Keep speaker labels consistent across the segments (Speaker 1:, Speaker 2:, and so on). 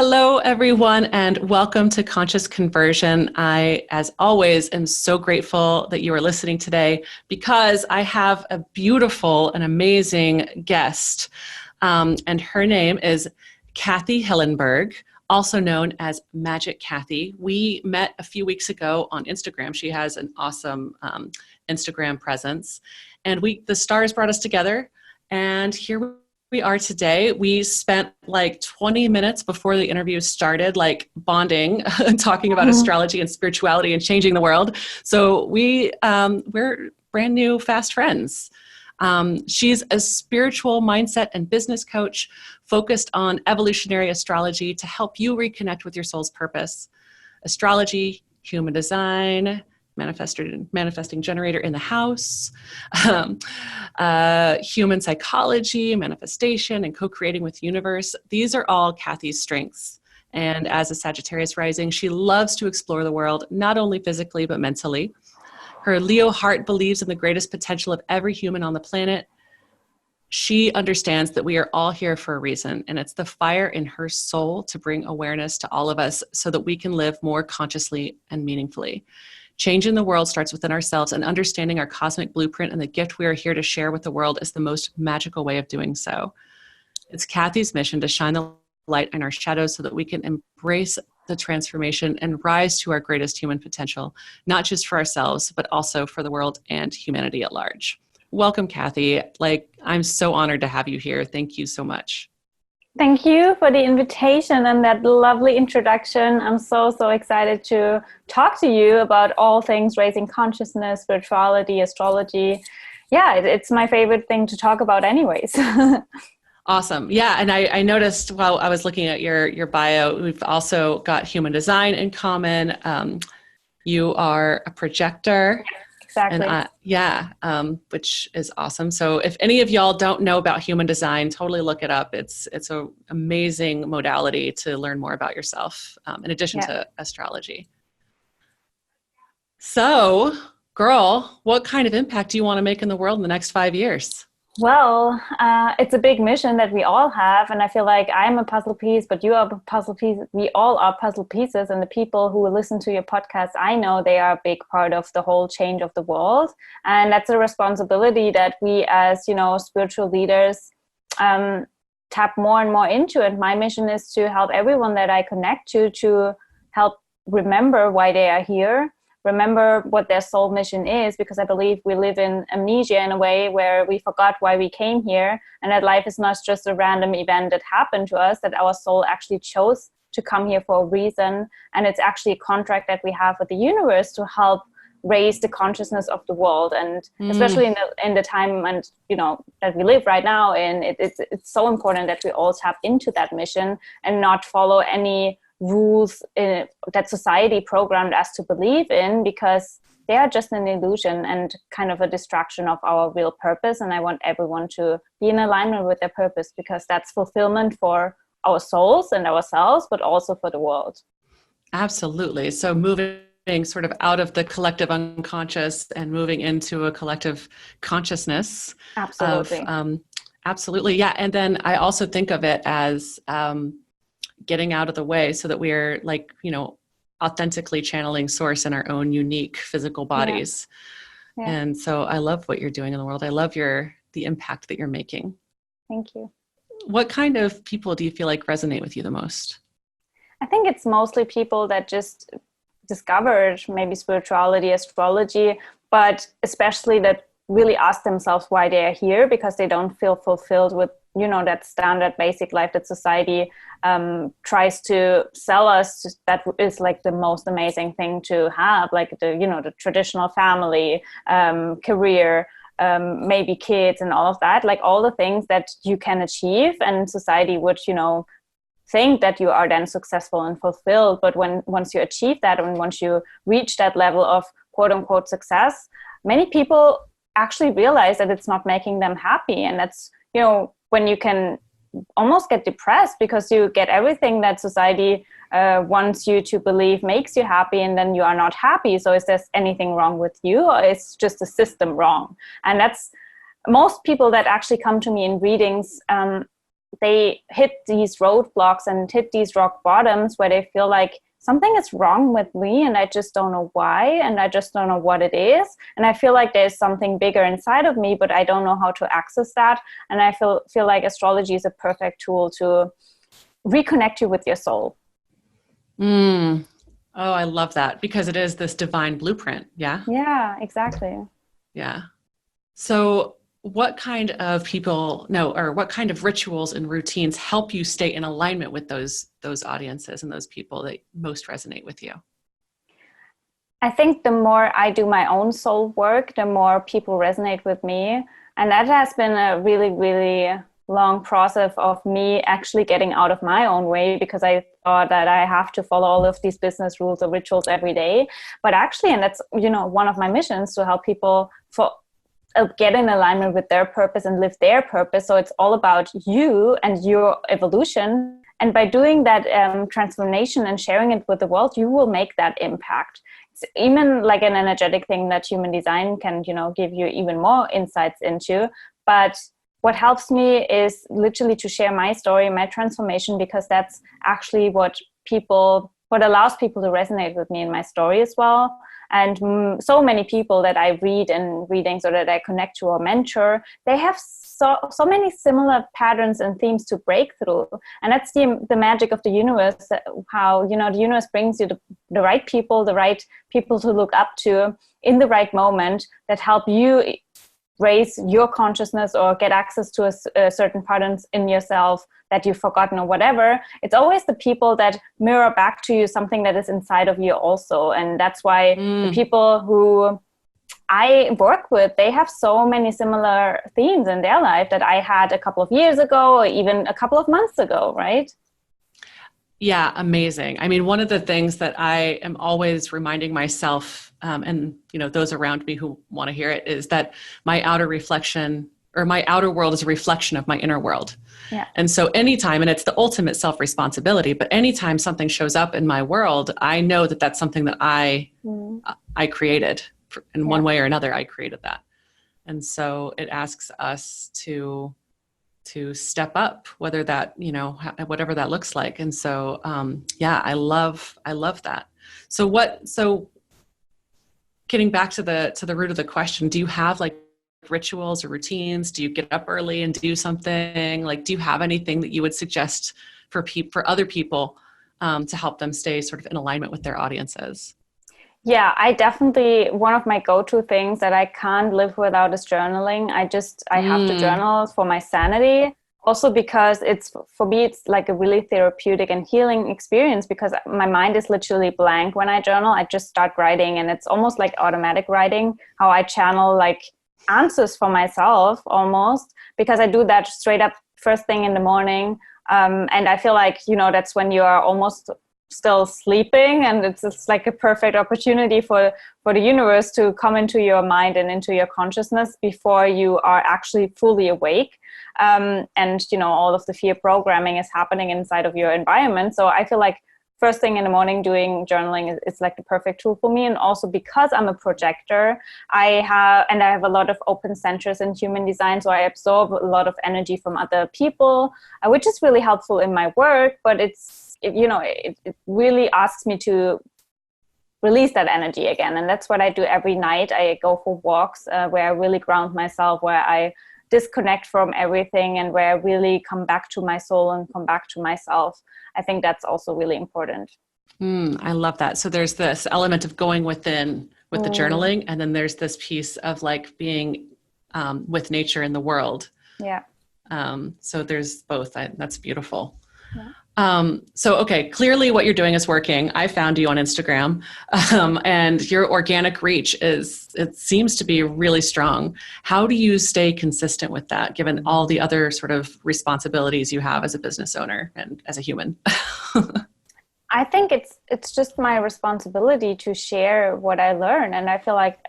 Speaker 1: Hello, everyone, and welcome to Conscious Conversion. I, as always, am so grateful that you are listening today because I have a beautiful and amazing guest, and her name is Kathy Hillenberg, also known as Magic Kathy. We met a few weeks ago on Instagram. She has an awesome Instagram presence, and the stars brought us together, and here we are today. We spent like 20 minutes before the interview started, like bonding, talking about astrology and spirituality and changing the world. So we're brand new fast friends. She's a spiritual mindset and business coach focused on evolutionary astrology to help you reconnect with your soul's purpose. Astrology, human design, manifesting generator in the house, human psychology, manifestation, and co-creating with the universe. These are all Kathy's strengths. And as a Sagittarius rising, she loves to explore the world, not only physically, but mentally. Her Leo heart believes in the greatest potential of every human on the planet. She understands that we are all here for a reason, and it's the fire in her soul to bring awareness to all of us so that we can live more consciously and meaningfully. Changing the world starts within ourselves, and understanding our cosmic blueprint and the gift we are here to share with the world is the most magical way of doing so. It's Kathy's mission to shine the light in our shadows so that we can embrace the transformation and rise to our greatest human potential, not just for ourselves, but also for the world and humanity at large. Welcome, Kathy. I'm so honored to have you here. Thank you so much.
Speaker 2: Thank you for the invitation and that lovely introduction. I'm so excited to talk to you about all things raising consciousness, spirituality, astrology. Yeah, it's my favorite thing to talk about anyways.
Speaker 1: Awesome. Yeah. And I noticed while I was looking at your bio, we've also got human design in common. You are a projector.
Speaker 2: Exactly.
Speaker 1: And which is awesome. So if any of y'all don't know about human design, totally look it up. It's an amazing modality to learn more about yourself, in addition to astrology. So, girl, what kind of impact do you want to make in the world in the next 5 years?
Speaker 2: Well, it's a big mission that we all have, and I feel like I'm a puzzle piece, but you are a puzzle piece. We all are puzzle pieces, and the people who listen to your podcast, I know they are a big part of the whole change of the world, and that's a responsibility that we as, spiritual leaders tap more and more into. And my mission is to help everyone that I connect to help remember why they are here, remember what their soul mission is, because I believe we live in amnesia in a way where we forgot why we came here, and that life is not just a random event that happened to us, that our soul actually chose to come here for a reason, and it's actually a contract that we have with the universe to help raise the consciousness of the world. And especially in the time and that we live right now in, it's so important that we all tap into that mission and not follow any rules that society programmed us to believe in, because they are just an illusion and kind of a distraction of our real purpose. And I want everyone to be in alignment with their purpose, because that's fulfillment for our souls and ourselves, but also for the world. Absolutely.
Speaker 1: So moving sort of out of the collective unconscious and moving into a collective consciousness.
Speaker 2: Absolutely.
Speaker 1: Absolutely. Yeah. And then I also think of it as getting out of the way so that we're authentically channeling source in our own unique physical bodies. Yeah. And so I love what you're doing in the world. I love the impact that you're making.
Speaker 2: Thank you.
Speaker 1: What kind of people do you feel like resonate with you the most?
Speaker 2: I think it's mostly people that just discovered maybe spirituality, astrology, but especially that really ask themselves why they are here, because they don't feel fulfilled with that standard basic life that society tries to sell us. That is like the most amazing thing to have, like the traditional family, career, maybe kids and all of that, like all the things that you can achieve, and society would think that you are then successful and fulfilled. But once you achieve that, and once you reach that level of quote unquote success, many people actually realize that it's not making them happy. And that's when you can almost get depressed, because you get everything that society wants you to believe makes you happy, and then you are not happy. So is there anything wrong with you, or is just the system wrong? And that's most people that actually come to me in readings they hit these roadblocks and hit these rock bottoms where they feel like something is wrong with me and I just don't know why, and I just don't know what it is, and I feel like there's something bigger inside of me, but I don't know how to access that. And I feel like astrology is a perfect tool to reconnect you with your soul.
Speaker 1: Oh, I love that, because it is this divine blueprint. Yeah.
Speaker 2: Yeah, exactly.
Speaker 1: Yeah. So what kind of what kind of rituals and routines help you stay in alignment with those audiences and those people that most resonate with you?
Speaker 2: I think the more I do my own soul work, the more people resonate with me. And that has been a really, really long process of me actually getting out of my own way, because I thought that I have to follow all of these business rules or rituals every day. But actually, and that's, one of my missions, to help people get in alignment with their purpose and live their purpose. So it's all about you and your evolution. And by doing that transformation and sharing it with the world, you will make that impact. It's even like an energetic thing that human design can, give you even more insights into. But what helps me is literally to share my story, my transformation, because that's actually what allows people to resonate with me in my story as well. And so many people that I read in readings or that I connect to or mentor, they have so many similar patterns and themes to break through. And that's the magic of the universe, how, the universe brings you the right people to look up to in the right moment, that help you raise your consciousness or get access to a certain patterns in yourself that you've forgotten or whatever. It's always the people that mirror back to you something that is inside of you also. And that's why the people who I work with, they have so many similar themes in their life that I had a couple of years ago or even a couple of months ago, right?
Speaker 1: Yeah, amazing. I mean, one of the things that I am always reminding myself, and those around me who want to hear it, is that my outer reflection, or my outer world, is a reflection of my inner world.
Speaker 2: Yeah.
Speaker 1: And so anytime, and it's the ultimate self-responsibility, but anytime something shows up in my world, I know that that's something that I created in one way or another. I created that. And so it asks us to step up, whether that, whatever that looks like. And so, I love that. So getting back to the root of the question, do you have like rituals or routines? Do you get up early and do something? Like, do you have anything that you would suggest for other people to help them stay sort of in alignment with their audiences?
Speaker 2: Yeah, I definitely, one of my go-to things that I can't live without is journaling. I have to journal for my sanity. Also because for me, it's like a really therapeutic and healing experience, because my mind is literally blank when I journal. I just start writing, and it's almost like automatic writing, how I channel like answers for myself almost, because I do that straight up first thing in the morning. And I feel like, that's when you are almost still sleeping, and it's like a perfect opportunity for the universe to come into your mind and into your consciousness before you are actually fully awake. And all of the fear programming is happening inside of your environment. So I feel like first thing in the morning doing journaling is like the perfect tool for me. And also because I'm a projector, I have a lot of open centers in human design, so I absorb a lot of energy from other people, which is really helpful in my work. But it really asks me to release that energy again. And that's what I do every night. I go for walks where I really ground myself, where I disconnect from everything, and where I really come back to my soul and come back to myself. I think that's also really important.
Speaker 1: I love that. So there's this element of going within with the journaling, and then there's this piece of like being with nature in the world.
Speaker 2: Yeah.
Speaker 1: So there's both. That's beautiful.
Speaker 2: Yeah.
Speaker 1: Okay, clearly what you're doing is working. I found you on Instagram, and your organic reach it seems to be really strong. How do you stay consistent with that, given all the other sort of responsibilities you have as a business owner and as a human?
Speaker 2: I think it's just my responsibility to share what I learn. And I feel like,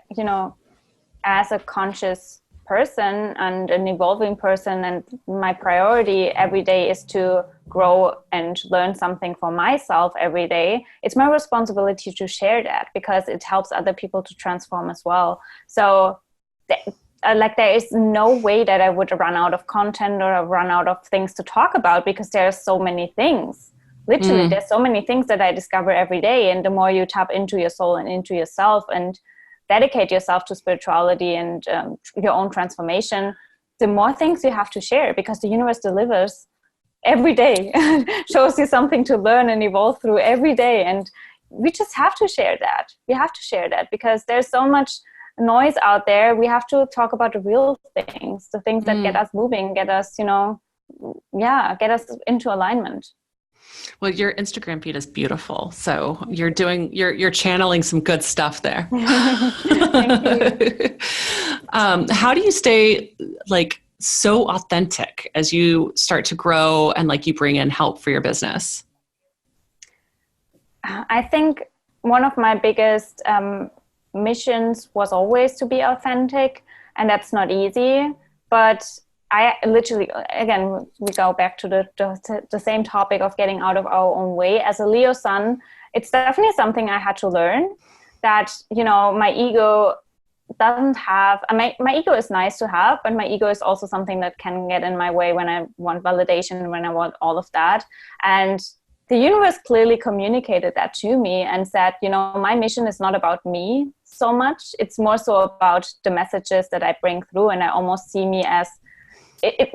Speaker 2: as a conscious person and an evolving person, and my priority every day is to grow and learn something for myself every day. It's my responsibility to share that, because it helps other people to transform as well. So like there is no way that I would run out of content or run out of things to talk about, because there are so many things. Literally, there's so many things that I discover every day. And the more you tap into your soul and into yourself and dedicate yourself to spirituality and your own transformation, the more things you have to share, because the universe delivers every day, shows you something to learn and evolve through every day. And we just have to share that. We have to share that because there's so much noise out there. We have to talk about the real things, the things that get us moving, get us, get us into alignment.
Speaker 1: Well, your Instagram feed is beautiful. So you're channeling some good stuff there.
Speaker 2: Thank you.
Speaker 1: How do you stay like so authentic as you start to grow and like you bring in help for your business?
Speaker 2: I think one of my biggest missions was always to be authentic, and that's not easy, but I literally, again, we go back to the same topic of getting out of our own way. As a Leo sun, it's definitely something I had to learn, that, my ego doesn't have, my ego is nice to have, but my ego is also something that can get in my way when I want validation, when I want all of that. And the universe clearly communicated that to me and said, my mission is not about me so much. It's more so about the messages that I bring through. And I almost see me as,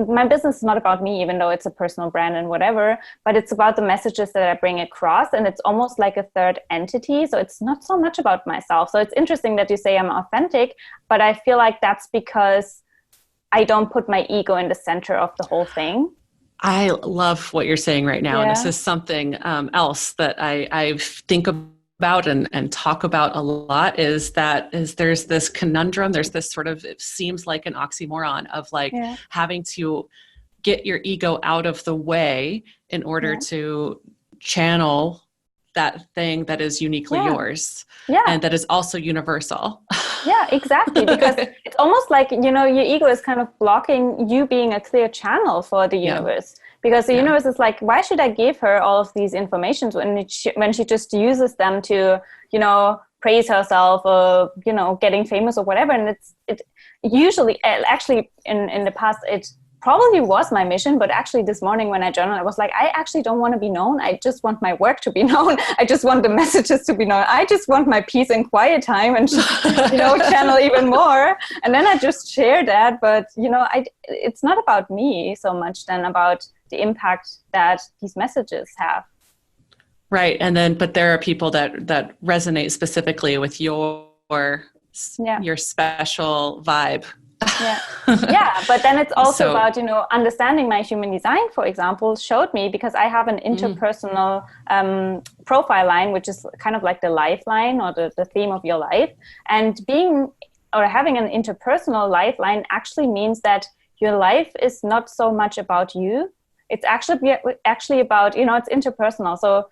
Speaker 2: my business is not about me, even though it's a personal brand and whatever, but it's about the messages that I bring across. And it's almost like a third entity. So it's not so much about myself. So it's interesting that you say I'm authentic, but I feel like that's because I don't put my ego in the center of the whole thing.
Speaker 1: I love what you're saying right now. Yeah. And this is something else that I think about and talk about a lot, is there's this conundrum, there's this sort of, it seems like an oxymoron of like having to get your ego out of the way in order to channel that thing that is uniquely yours and that is also universal.
Speaker 2: Yeah, exactly. Because it's almost like, your ego is kind of blocking you being a clear channel for the universe. Because the universe is like, why should I give her all of these informations when she just uses them to, praise herself or, getting famous or whatever. And it usually, actually in the past, it probably was my mission, but actually this morning when I journaled, I was like, I actually don't want to be known. I just want my work to be known. I just want the messages to be known. I just want my peace and quiet time and just, channel even more. And then I just share that. But, it's not about me so much than about the impact that these messages have.
Speaker 1: Right. And then, but there are people that resonate specifically with your special vibe.
Speaker 2: But then it's also about, understanding my human design, for example, showed me, because I have an interpersonal profile line, which is kind of like the lifeline or the theme of your life. And having an interpersonal lifeline actually means that your life is not so much about you. It's actually about, it's interpersonal. So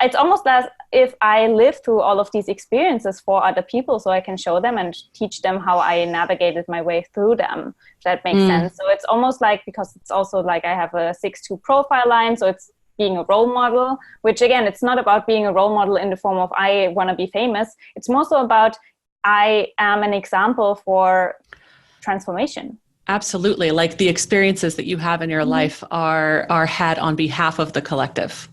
Speaker 2: it's almost as if I live through all of these experiences for other people, so I can show them and teach them how I navigated my way through them. If that makes sense. So it's almost like, because it's also like I have a 6-2 profile line, so it's being a role model, which again, it's not about being a role model in the form of I want to be famous. It's more so about I am an example for transformation.
Speaker 1: Absolutely. Like the experiences that you have in your life are had on behalf of the collective.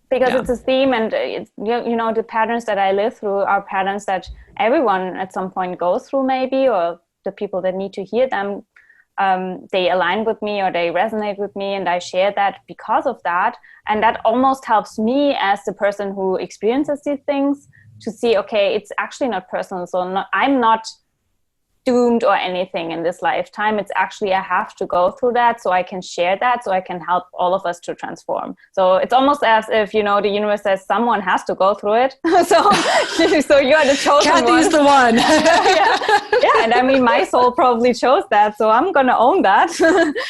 Speaker 2: Because it's a theme, and it's, the patterns that I live through are patterns that everyone at some point goes through, maybe, or the people that need to hear them, they align with me or they resonate with me, and I share that because of that. And that almost helps me as the person who experiences these things to see, okay, it's actually not personal. So I'm not doomed or anything in this lifetime. It's actually, I have to go through that so I can share that, so I can help all of us to transform. So it's almost as if, the universe says someone has to go through it. so you're the chosen one.
Speaker 1: Kathy's the one.
Speaker 2: And I mean, my soul probably chose that, so I'm going to own that.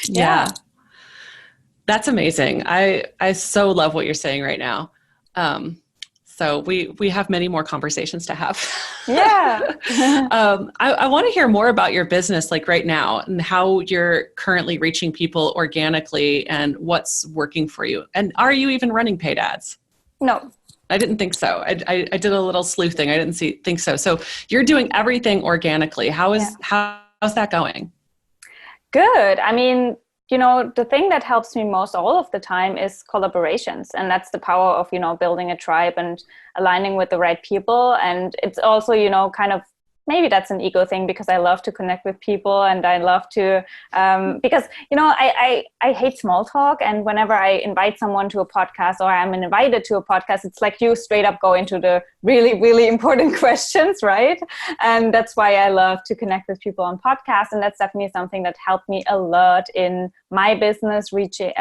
Speaker 1: Yeah. That's amazing. I so love what you're saying right now. So we have many more conversations to have. I want to hear more about your business, like right now, and how you're currently reaching people organically and what's working for you. And are you even running paid ads?
Speaker 2: No.
Speaker 1: I didn't think so. I did a little sleuthing. I didn't think so. So you're doing everything organically. How's that going?
Speaker 2: Good. I mean, you know, the thing that helps me most all of the time is collaborations. And that's the power of, you know, building a tribe and aligning with the right people. And it's also, you know, kind of, maybe that's an ego thing because I love to connect with people and I love to, because, you know, I hate small talk. And whenever I invite someone to a podcast or I'm invited to a podcast, it's like you straight up go into the really, really important questions, right? And that's why I love to connect with people on podcasts. And that's definitely something that helped me a lot in my business, reaching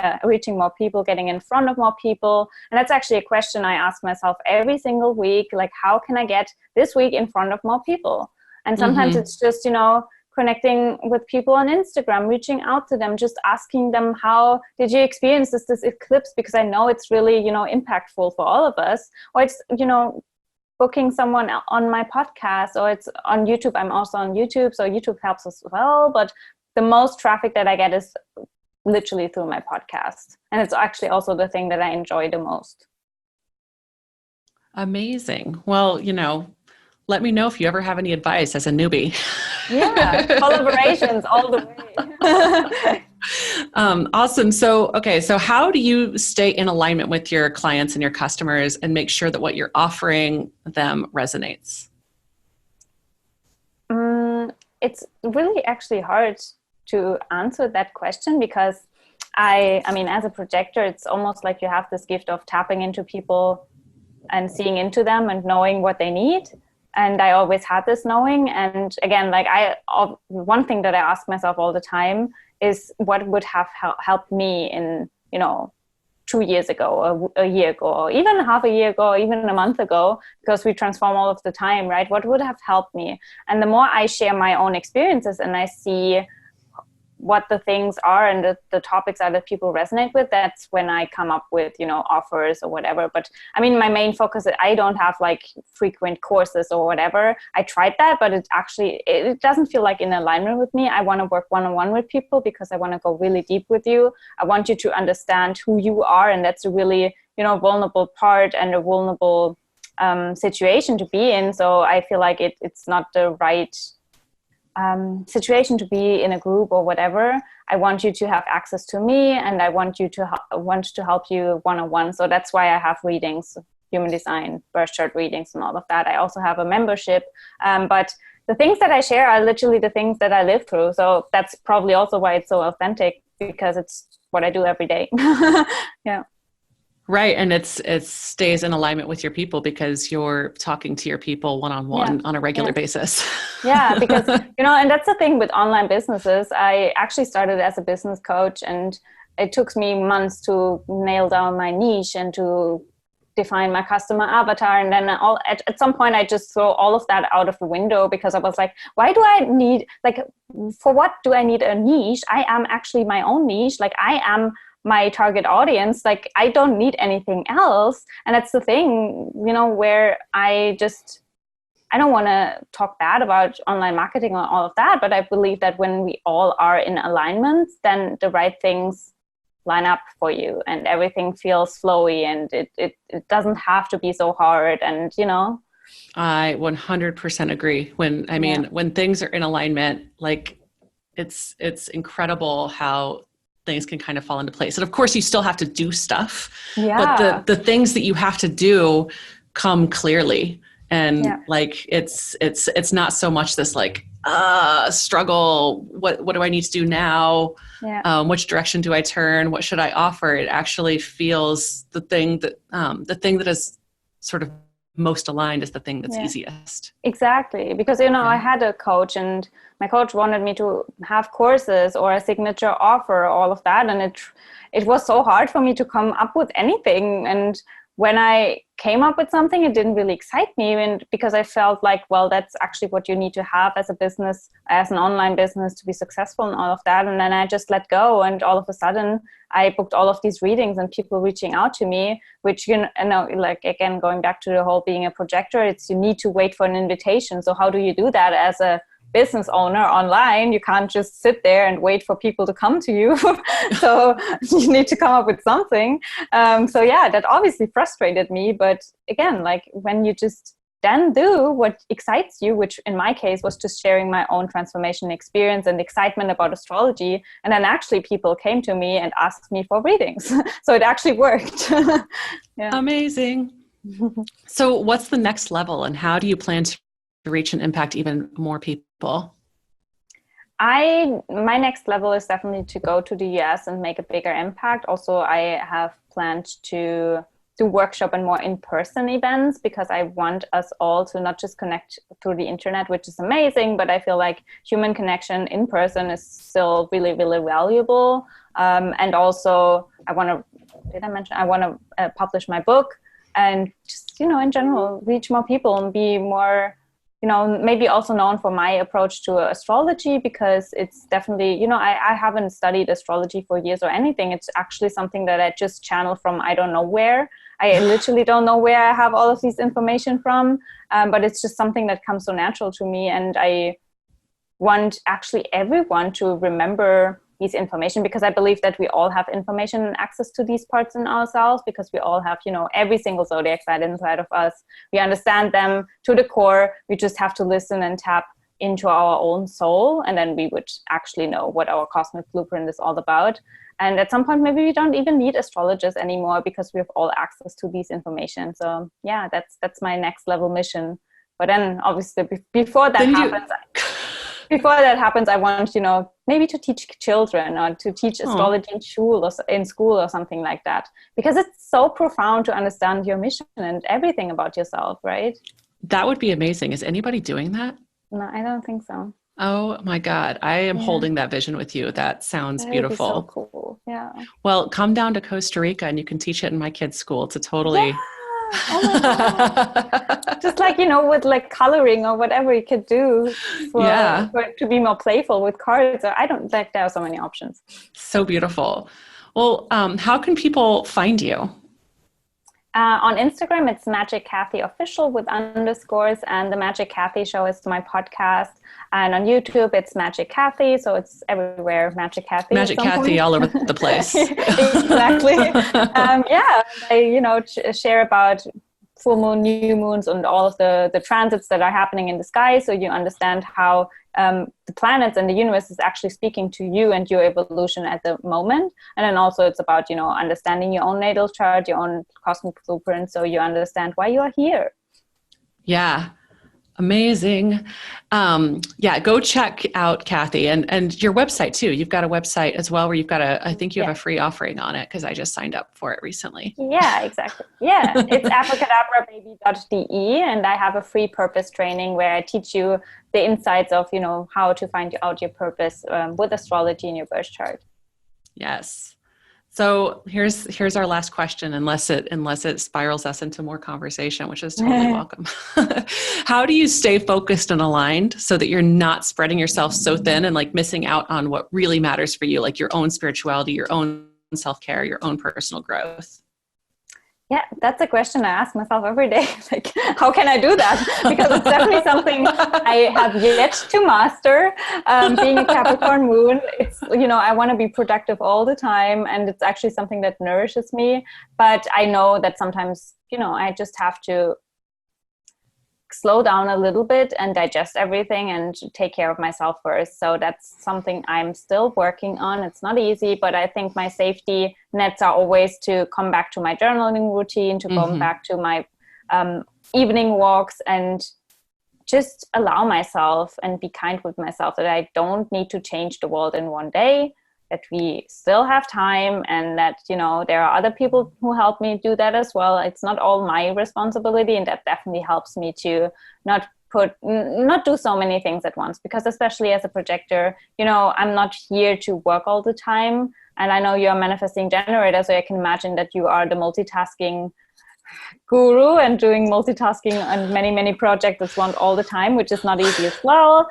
Speaker 2: more people, getting in front of more people. And that's actually a question I ask myself every single week, like, how can I get this week in front of more people? And sometimes it's just, you know, connecting with people on Instagram, reaching out to them, just asking them, how did you experience this eclipse? Because I know it's really, you know, impactful for all of us. Or it's, you know, booking someone on my podcast, or it's on YouTube. I'm also on YouTube, so YouTube helps as well. But the most traffic that I get is literally through my podcast. And it's actually also the thing that I enjoy the most.
Speaker 1: Amazing. Well, you know, let me know if you ever have any advice as a newbie.
Speaker 2: Yeah, collaborations all the way.
Speaker 1: Awesome. So how do you stay in alignment with your clients and your customers and make sure that what you're offering them resonates?
Speaker 2: It's really actually hard to answer that question because I mean, as a projector, it's almost like you have this gift of tapping into people and seeing into them and knowing what they need. And I always had this knowing. And again, like one thing that I ask myself all the time is what would have helped me in, you know, 2 years ago, or a year ago, or even half a year ago, or even a month ago, because we transform all of the time, right? What would have helped me? And the more I share my own experiences and I see what the things are and the topics are that people resonate with, that's when I come up with, you know, offers or whatever. But I mean, my main focus, I don't have like frequent courses or whatever. I tried that, but it doesn't feel like in alignment with me. I want to work one-on-one with people because I want to go really deep with you. I want you to understand who you are. And that's a really, you know, vulnerable part and a vulnerable situation to be in. So I feel like it's not the right situation to be in a group or whatever. I want you to have access to me, and I want to help you one-on-one. So that's why I have readings, human design, birth chart readings, and all of that. I also have a membership, but the things that I share are literally the things that I live through. So that's probably also why it's so authentic, because it's what I do every day. Yeah.
Speaker 1: Right. And it stays in alignment with your people because you're talking to your people one-on-one on a regular basis.
Speaker 2: Yeah, because, you know, and that's the thing with online businesses. I actually started as a business coach, and it took me months to nail down my niche and to define my customer avatar. And then at some point I just throw all of that out of the window, because I was like, why do I need, like, for what do I need a niche? I am actually my own niche. Like, I am my target audience. Like, I don't need anything else. And that's the thing, you know, where I don't want to talk bad about online marketing or all of that, but I believe that when we all are in alignment, then the right things line up for you and everything feels flowy, and it doesn't have to be so hard. And, you know,
Speaker 1: I 100% agree. When things are in alignment, like it's incredible how things can kind of fall into place. And of course you still have to do stuff, but the things that you have to do come clearly. And like, it's not so much this like, struggle. What do I need to do now? Which direction do I turn? What should I offer? It actually feels the thing that is sort of most aligned is the thing that's easiest.
Speaker 2: Exactly. Because, you know, I had a coach, and my coach wanted me to have courses or a signature offer, all of that. And it was so hard for me to come up with anything. And when I came up with something, it didn't really excite me, and because I felt like, well, that's actually what you need to have as a business, as an online business, to be successful and all of that. And then I just let go, and all of a sudden I booked all of these readings and people reaching out to me, which, you know, like, again, going back to the whole being a projector, it's you need to wait for an invitation. So how do you do that as a business owner online. You can't just sit there and wait for people to come to you. So you need to come up with something. So yeah, that obviously frustrated me. But again, like when you just then do what excites you, which in my case was just sharing my own transformation experience and excitement about astrology. And then actually people came to me and asked me for readings. So it actually worked. Yeah.
Speaker 1: Amazing. So what's the next level, and how do you plan to reach and impact even more people?
Speaker 2: My next level is definitely to go to the US and make a bigger impact. Also, I have planned to do workshop and more in-person events, because I want us all to not just connect through the internet, which is amazing, but I feel like human connection in person is still really, really valuable. And also I want to publish my book and just, in general, reach more people and be more, maybe also known for my approach to astrology, because it's definitely, I haven't studied astrology for years or anything. It's actually something that I just channel from, I don't know where. I literally don't know where I have all of these information from, but it's just something that comes so natural to me. And I want actually everyone to remember these information, because I believe that we all have information and access to these parts in ourselves, because we all have, every single zodiac sign inside of us. We understand them to the core. We just have to listen and tap into our own soul, and then we would actually know what our cosmic blueprint is all about. And at some point, maybe we don't even need astrologers anymore, because we have all access to these information. So yeah, that's my next level mission. But then obviously before that happens, I want, maybe to teach children, or to teach astrology in school or something like that, because it's so profound to understand your mission and everything about yourself, right?
Speaker 1: That would be amazing. Is anybody doing that?
Speaker 2: No, I don't think so.
Speaker 1: Oh my God. I am holding that vision with you. That sounds beautiful.
Speaker 2: So cool. Yeah.
Speaker 1: Well, come down to Costa Rica and you can teach it in my kids' school. It's a totally...
Speaker 2: Yeah. Oh my God. Just like, with like coloring or whatever you could do to be more playful with cards. I don't like, there are so many options.
Speaker 1: So beautiful. Well, how can people find you?
Speaker 2: On Instagram, it's Magic Kathy Official with underscores, and the Magic Kathy Show is my podcast. And on YouTube, it's Magic Kathy, so it's everywhere. Magic Kathy.
Speaker 1: Magic Kathy all over the place.
Speaker 2: Exactly. I share about full moon, new moons, and all of the transits that are happening in the sky, so you understand how the planets and the universe is actually speaking to you and your evolution at the moment. And then also it's about, understanding your own natal chart, your own cosmic blueprint, so you understand why you are here. Yeah.
Speaker 1: Amazing. Go check out Kathy and your website too. You've got a website as well where you've got I think you have a free offering on it, because I just signed up for it recently.
Speaker 2: Yeah, exactly. Yeah, it's abracadabrababy.de, and I have a free purpose training where I teach you the insights of, how to find out your purpose with astrology in your birth chart.
Speaker 1: Yes. So here's our last question, unless it spirals us into more conversation, which is totally welcome. How do you stay focused and aligned so that you're not spreading yourself so thin and like missing out on what really matters for you, like your own spirituality, your own self-care, your own personal growth?
Speaker 2: Yeah, that's a question I ask myself every day. Like, how can I do that? Because it's definitely something I have yet to master. Being a Capricorn moon, it's, I want to be productive all the time. And it's actually something that nourishes me. But I know that sometimes, I just have to slow down a little bit and digest everything and take care of myself first. So that's something I'm still working on. It's not easy, but I think my safety nets are always to come back to my journaling routine, to come back to my evening walks, and just allow myself and be kind with myself, that I don't need to change the world in one day, that we still have time, and that, there are other people who help me do that as well. It's not all my responsibility, and that definitely helps me to not do so many things at once, because especially as a projector, I'm not here to work all the time. And I know you're a manifesting generator, so I can imagine that you are the multitasking guru and doing multitasking and many, many projects at once all the time, which is not easy as well.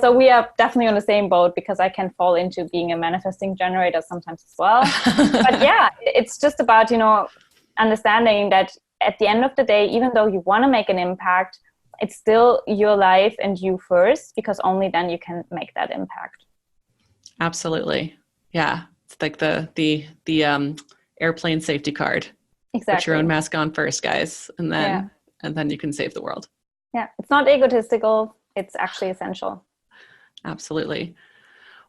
Speaker 2: So we are definitely on the same boat, because I can fall into being a manifesting generator sometimes as well. But yeah, it's just about, understanding that at the end of the day, even though you want to make an impact, it's still your life and you first, because only then you can make that impact.
Speaker 1: Absolutely. Yeah. It's like the airplane safety card.
Speaker 2: Exactly.
Speaker 1: Put your own mask on first, guys, and then you can save the world.
Speaker 2: Yeah. It's not egotistical. It's actually essential.
Speaker 1: Absolutely.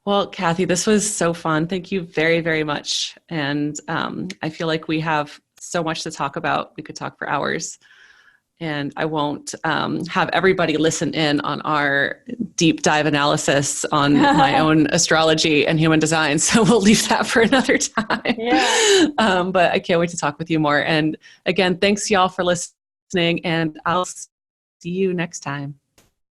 Speaker 1: Well, Kathy, this was so fun. Thank you very, very much. And I feel like we have so much to talk about. We could talk for hours. And I won't have everybody listen in on our deep dive analysis on my own astrology and human design. So we'll leave that for another time.
Speaker 2: Yeah.
Speaker 1: But I can't wait to talk with you more. And again, thanks y'all for listening, and I'll see you next time.